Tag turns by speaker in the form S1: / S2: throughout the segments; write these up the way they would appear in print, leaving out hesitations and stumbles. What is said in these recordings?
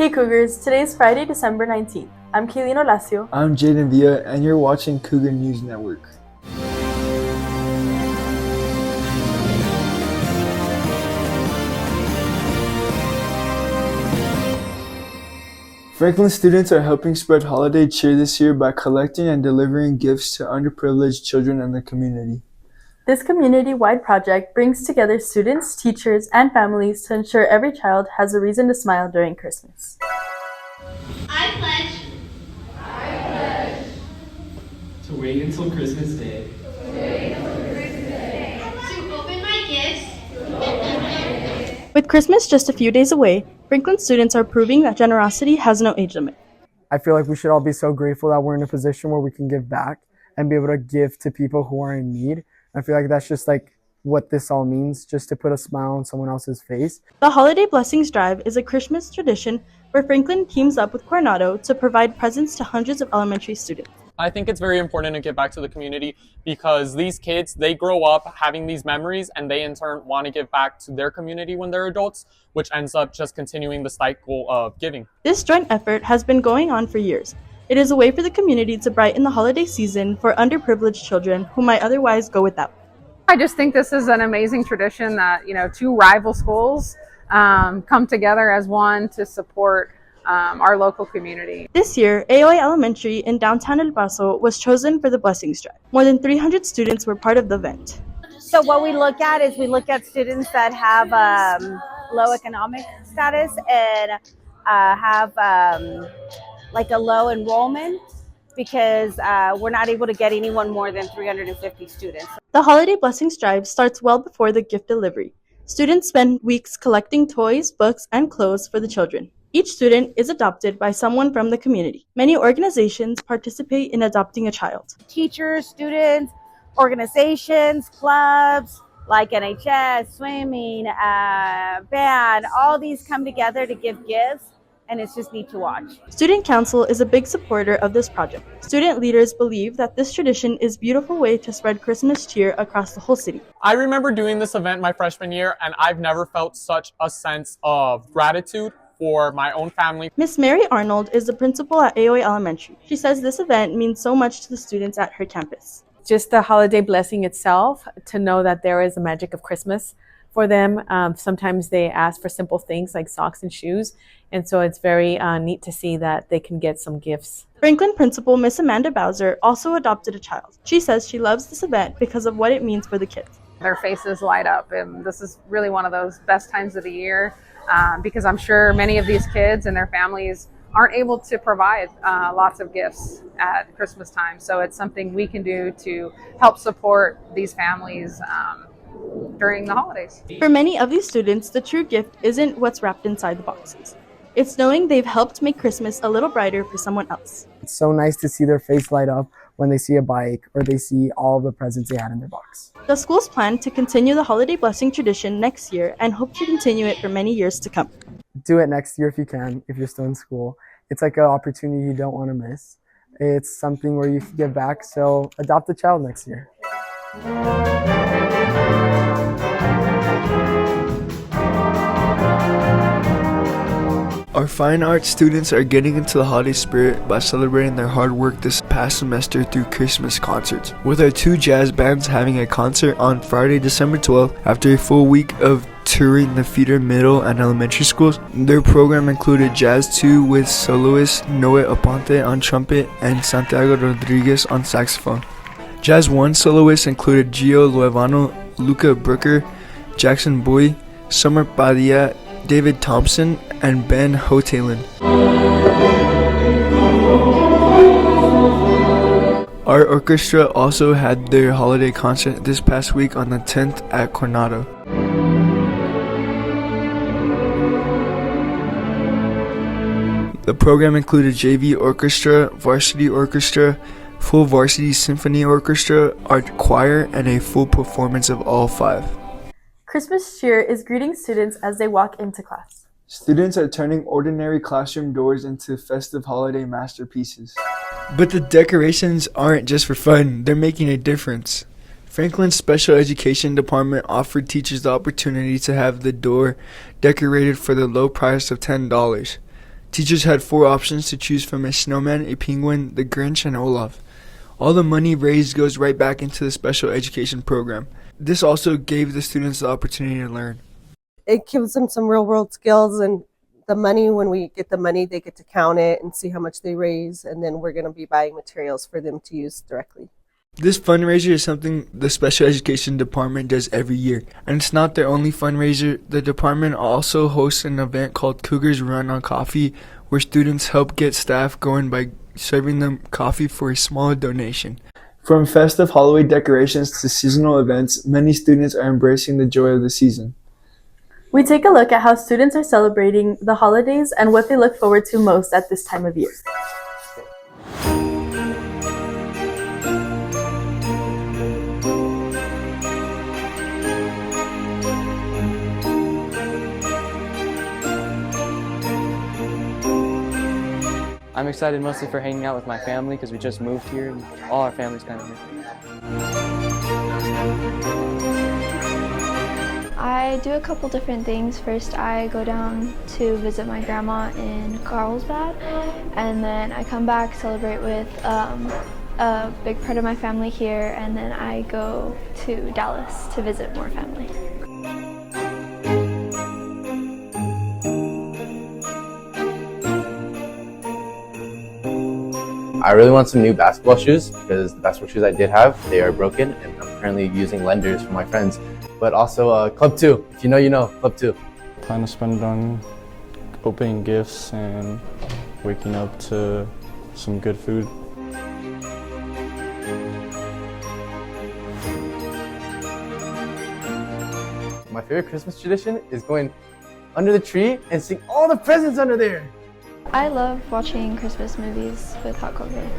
S1: Hey Cougars, today is Friday, December 19th. I'm Kaylin Olacio.
S2: I'm Jaden Villa, and you're watching Cougar News Network. Franklin students are helping spread holiday cheer this year by collecting and delivering gifts to underprivileged children in the community.
S1: This community-wide project brings together students, teachers, and families to ensure every child has a reason to smile during Christmas.
S3: I pledge
S4: to wait until Christmas Day.
S3: To open my gifts.
S1: With Christmas just a few days away, Franklin students are proving that generosity has no age limit.
S5: I feel like we should all be so grateful that we're in a position where we can give back and be able to give to people who are in need. I feel like that's just like what this all means, just to put a smile on someone else's face.
S1: The Holiday Blessings Drive is a Christmas tradition where Franklin teams up with Coronado to provide presents to hundreds of elementary students.
S6: I think it's very important to give back to the community because these kids, they grow up having these memories and they in turn want to give back to their community when they're adults, which ends up just continuing the cycle of giving.
S1: This joint effort has been going on for years. It is a way for the community to brighten the holiday season for underprivileged children who might otherwise go without.
S7: I just think this is an amazing tradition that, two rival schools come together as one to support our local community.
S1: This year, AOA Elementary in downtown El Paso was chosen for the Blessings Drive. More than 300 students were part of the event.
S8: So what we look at is we look at students that have low economic status and have like a low enrollment because we're not able to get anyone more than 350 students.
S1: The Holiday Blessings Drive starts well before the gift delivery. Students spend weeks collecting toys, books, and clothes for the children. Each student is adopted by someone from the community. Many organizations participate in adopting a child.
S8: Teachers, students, organizations, clubs like NHS, swimming, band, all these come together to give gifts, and it's just neat to watch.
S1: Student Council is a big supporter of this project. Student leaders believe that this tradition is a beautiful way to spread Christmas cheer across the whole city.
S6: I remember doing this event my freshman year and I've never felt such a sense of gratitude for my own family.
S1: Miss Mary Arnold is the principal at AOA Elementary. She says this event means so much to the students at her campus.
S9: Just the holiday blessing itself, to know that there is a magic of Christmas for them. Sometimes they ask for simple things like socks and shoes, and so it's very neat to see that they can get some gifts.
S1: Franklin principal Miss Amanda Bowser also adopted a child. She says she loves this event because of what it means for the kids.
S7: Their faces light up, and this is really one of those best times of the year because I'm sure many of these kids and their families aren't able to provide lots of gifts at Christmas time. So it's something we can do to help support these families during the holidays.
S1: For many of these students, the true gift isn't what's wrapped inside the boxes. It's knowing they've helped make Christmas a little brighter for someone else.
S5: It's so nice to see their face light up when they see a bike or they see all the presents they had in their box.
S1: The schools plan to continue the holiday blessing tradition next year and hope to continue it for many years to come.
S5: Do it next year if you can, if you're still in school. It's like an opportunity you don't want to miss. It's something where you can give back, so adopt a child next year.
S2: Our fine arts students are getting into the holiday spirit by celebrating their hard work this past semester through Christmas concerts, with our two jazz bands having a concert on Friday, December 12th. After a full week of touring the feeder middle and elementary schools, their program included Jazz 2 with soloist Noe Aponte on trumpet and Santiago Rodriguez on saxophone. Jazz 1 soloists included Gio Luevano, Luca Brooker, Jackson Boy, Summer Padilla, David Thompson, and Ben Hotelin. Our orchestra also had their holiday concert this past week on the 10th at Coronado. The program included JV orchestra, varsity orchestra, full varsity symphony orchestra, art choir, and a full performance of all five.
S1: Christmas cheer is greeting students as they walk into class.
S2: Students are turning ordinary classroom doors into festive holiday masterpieces. But the decorations aren't just for fun, they're making a difference. Franklin's Special Education Department offered teachers the opportunity to have the door decorated for the low price of $10. Teachers had 4 options to choose from: a snowman, a penguin, the Grinch, and Olaf. All the money raised goes right back into the special education program. This also gave the students the opportunity to learn.
S10: It gives them some real world skills, and the money, when we get the money, they get to count it and see how much they raise, and then we're going to be buying materials for them to use directly.
S2: This fundraiser is something the special education department does every year, and it's not their only fundraiser. The department also hosts an event called Cougar's Run on Coffee, where students help get staff going by serving them coffee for a small donation. From festive Halloween decorations to seasonal events, many students are embracing the joy of the season.
S1: We take a look at how students are celebrating the holidays and what they look forward to most at this time of year.
S11: I'm excited mostly for hanging out with my family because we just moved here and all our family's kind of here.
S12: I do a couple different things. First, I go down to visit my grandma in Carlsbad, and then I come back, celebrate with a big part of my family here, and then I go to Dallas to visit more family.
S13: I really want some new basketball shoes because the basketball shoes I did have, they are broken, and I'm currently using lenders for my friends. But also Club 2, if you know, you know, Club 2.
S14: Plan to spend it on opening gifts and waking up to some good food.
S13: My favorite Christmas tradition is going under the tree and seeing all the presents under there.
S12: I love watching Christmas movies with hot cocoa.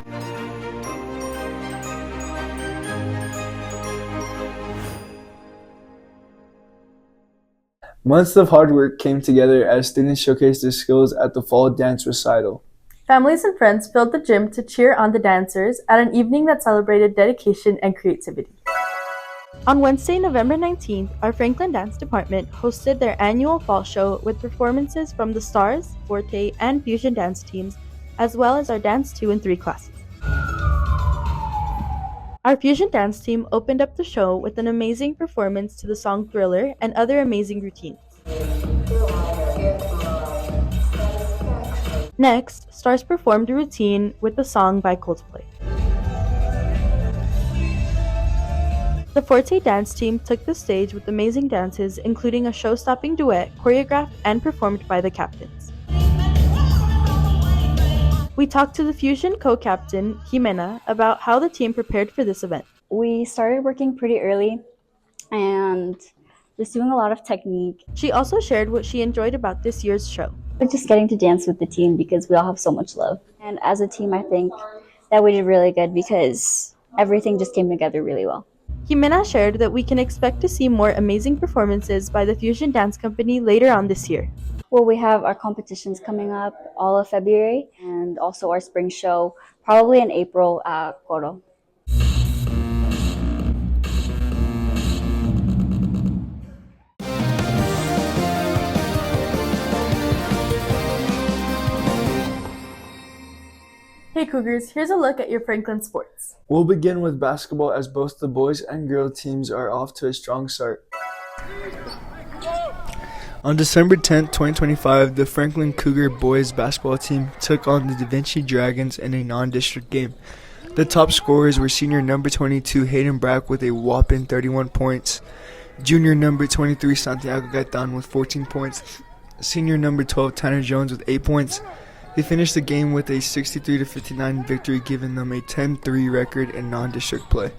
S2: Months of hard work came together as students showcased their skills at the fall dance recital.
S1: Families and friends filled the gym to cheer on the dancers at an evening that celebrated dedication and creativity. On Wednesday, November 19th, our Franklin Dance Department hosted their annual fall show with performances from the Stars, Forte, and Fusion dance teams, as well as our Dance 2 and 3 classes. Our Fusion dance team opened up the show with an amazing performance to the song Thriller and other amazing routines. Next, Stars performed a routine with the song by Coldplay. The Forte dance team took the stage with amazing dances, including a show-stopping duet choreographed and performed by the captains. We talked to the Fusion co-captain, Jimena, about how the team prepared for this event.
S15: We started working pretty early and just doing a lot of technique.
S1: She also shared what she enjoyed about this year's show.
S15: Just getting to dance with the team because we all have so much love. And as a team, I think that we did really good because everything just came together really well.
S1: Jimena shared that we can expect to see more amazing performances by the Fusion Dance Company later on this year.
S15: Well, we have our competitions coming up all of February and also our spring show probably in April at Coro.
S1: Hey Cougars, here's a look at your Franklin sports.
S2: We'll begin with basketball as both the boys and girls teams are off to a strong start. On December 10, 2025, the Franklin Cougar boys basketball team took on the Da Vinci Dragons in a non-district game. The top scorers were senior number 22 Hayden Brack with a whopping 31 points, junior number 23 Santiago Gaitan with 14 points, senior number 12 Tanner Jones with 8 points. They finished the game with a 63-59 victory, giving them a 10-3 record in non-district play.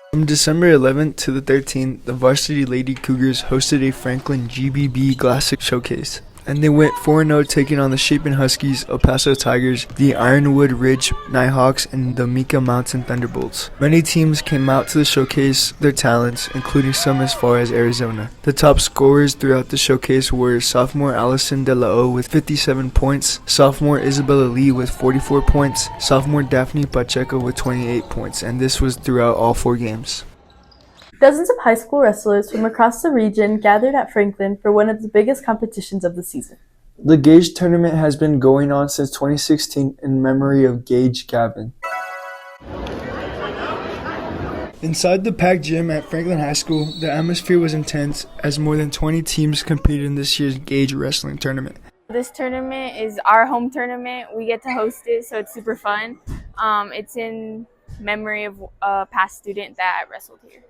S2: From December 11th to the 13th, the Varsity Lady Cougars hosted a Franklin GBB Classic Showcase, and they went 4-0, taking on the Shapen Huskies, El Paso Tigers, the Ironwood Ridge Nighthawks, and the Mika Mountain Thunderbolts. Many teams came out to showcase their talents, including some as far as Arizona. The top scorers throughout the showcase were sophomore Allison De La O with 57 points, sophomore Isabella Lee with 44 points, sophomore Daphne Pacheco with 28 points, and this was throughout all 4 games.
S1: Dozens of high school wrestlers from across the region gathered at Franklin for one of the biggest competitions of the season.
S2: The Gauge tournament has been going on since 2016 in memory of Gauge Gavin. Inside the packed gym at Franklin High School, the atmosphere was intense as more than 20 teams competed in this year's Gauge Wrestling Tournament.
S16: This tournament is our home tournament. We get to host it, so it's super fun. It's in memory of a past student that wrestled here.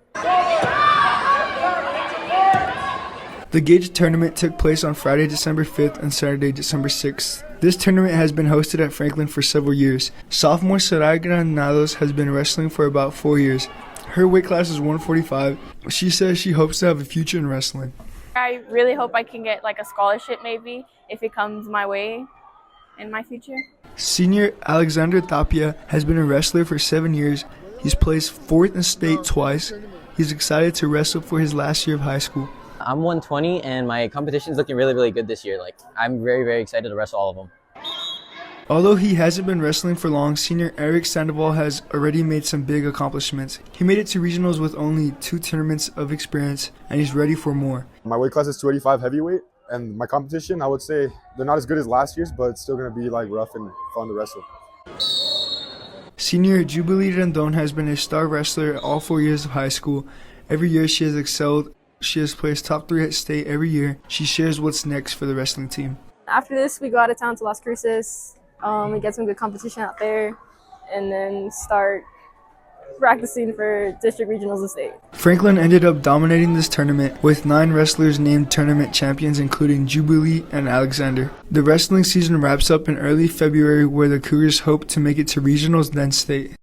S2: The Gauge tournament took place on Friday, December 5th and Saturday, December 6th. This tournament has been hosted at Franklin for several years. Sophomore Sarai Granados has been wrestling for about 4 years. Her weight class is 145. She says she hopes to have a future in wrestling.
S16: I really hope I can get like a scholarship maybe if it comes my way in my future.
S2: Senior Alexander Tapia has been a wrestler for 7 years. He's placed 4th in state twice. He's excited to wrestle for his last year of high school.
S17: I'm 120 and my competition's looking really, really good this year. I'm very, very excited to wrestle all of them.
S2: Although he hasn't been wrestling for long, senior Eric Sandoval has already made some big accomplishments. He made it to regionals with only 2 tournaments of experience, and he's ready for more.
S18: My weight class is 285 heavyweight, and my competition, I would say, they're not as good as last year's, but it's still going to be rough and fun to wrestle.
S2: Senior Jubilee Rendon has been a star wrestler all 4 years of high school. Every year she has excelled. She has placed top 3 at state every year. She shares what's next for the wrestling team.
S19: After this, we go out of town to Las Cruces. We get some good competition out there, and then start practicing for district regionals and state.
S2: Franklin ended up dominating this tournament with 9 wrestlers named tournament champions, including Jubilee and Alexander. The wrestling season wraps up in early February, where the Cougars hope to make it to regionals, then state.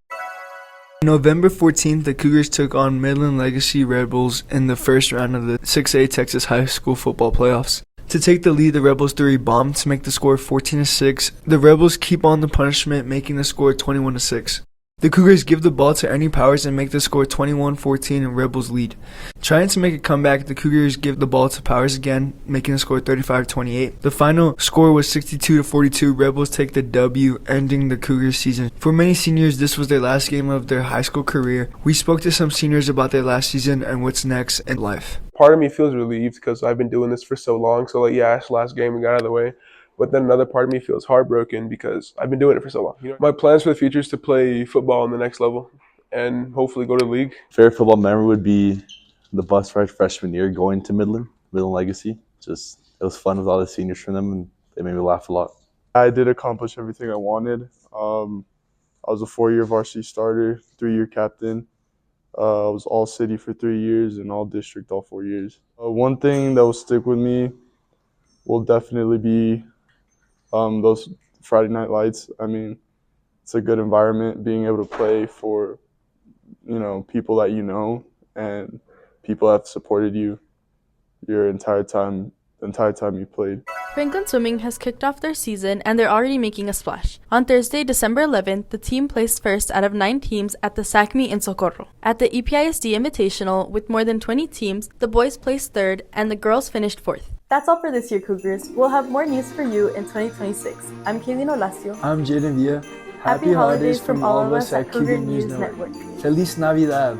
S2: November 14th, the Cougars took on Midland Legacy Red Bulls in the first round of the 6A Texas High School Football Playoffs. To take the lead, the Rebels threw a bomb to make the score 14-6. The Rebels keep on the punishment, making the score 21-6. The Cougars give the ball to Ernie Powers and make the score 21-14 and Rebels lead. Trying to make a comeback, the Cougars give the ball to Powers again, making the score 35-28. The final score was 62-42. Rebels take the W, ending the Cougars season. For many seniors, this was their last game of their high school career. We spoke to some seniors about their last season and what's next in life.
S20: Part of me feels relieved because I've been doing this for so long. So it's last game we got out of the way. But then another part of me feels heartbroken because I've been doing it for so long. My plans for the future is to play football on the next level and hopefully go to the league.
S21: Favorite football memory would be the bus ride freshman year going to Midland Legacy. It was fun with all the seniors from them, and they made me laugh a lot.
S22: I did accomplish everything I wanted. I was a 4-year varsity starter, 3-year captain. I was all city for 3 years and all district all 4 years. One thing that will stick with me will definitely be those Friday night lights. I mean, it's a good environment, being able to play for, people that and people that have supported you your entire time you played.
S1: Franklin Swimming has kicked off their season and they're already making a splash. On Thursday, December 11th, the team placed first out of 9 teams at the SACME in Socorro. At the EPISD Invitational, with more than 20 teams, the boys placed 3rd and the girls finished 4th. That's all for this year, Cougars. We'll have more news for you in 2026. I'm Kaylin Olacio.
S2: I'm Jaden Villa.
S1: Happy holidays from all of us at Cougar News Network.
S2: Feliz Navidad.